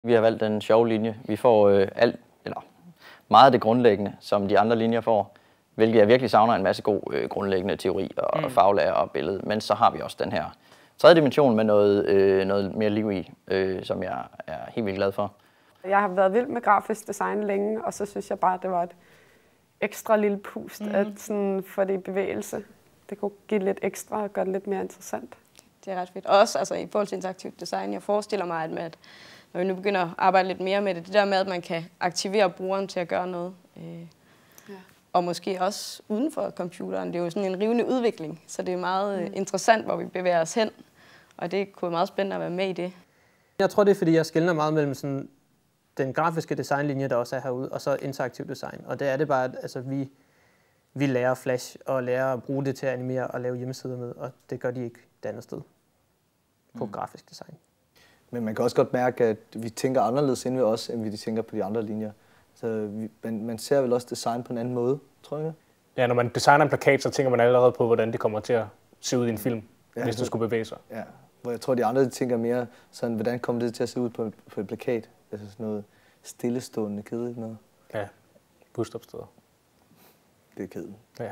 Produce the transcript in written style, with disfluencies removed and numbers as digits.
Vi har valgt den sjove linje. Vi får meget af det grundlæggende, som de andre linjer får, hvilket jeg virkelig savner en masse god grundlæggende teori og faglærer og billede. Men så har vi også den her tredje dimension med noget mere liv i, som jeg er helt vildt glad for. Jeg har været vild med grafisk design længe, og så synes jeg bare, at det var et ekstra lille pust at sådan få det i bevægelse. Det kunne give lidt ekstra og gøre det lidt mere interessant. Det er ret fedt. Også altså, i forhold til interaktivt design, jeg forestiller mig, at når vi nu begynder at arbejde lidt mere med det der med, at man kan aktivere brugeren til at gøre noget. Og måske også uden for computeren. Det er jo sådan en rivende udvikling, så det er meget interessant, hvor vi bevæger os hen. Og det kunne være meget spændende at være med i det. Jeg tror, det er, fordi jeg skelner meget mellem sådan den grafiske designlinje, der også er herude, og så interaktiv design. Og det er det bare, at altså, vi lærer Flash og lærer at bruge det til at animere og lave hjemmesider med, og det gør de ikke det andet sted på grafisk design. Men man kan også godt mærke, at vi tænker anderledes end vi også, end vi tænker på de andre linjer. Så man ser vel også design på en anden måde, tror jeg. Ja, når man designer en plakat, så tænker man allerede på, hvordan det kommer til at se ud i en film, hvis det skulle bevæge sig. Ja, hvor jeg tror, de andre tænker mere sådan, hvordan kommer det til at se ud på en plakat? Altså sådan noget stillestående, kedeligt noget. Ja, busstopsteder. Det er kedeligt. Ja.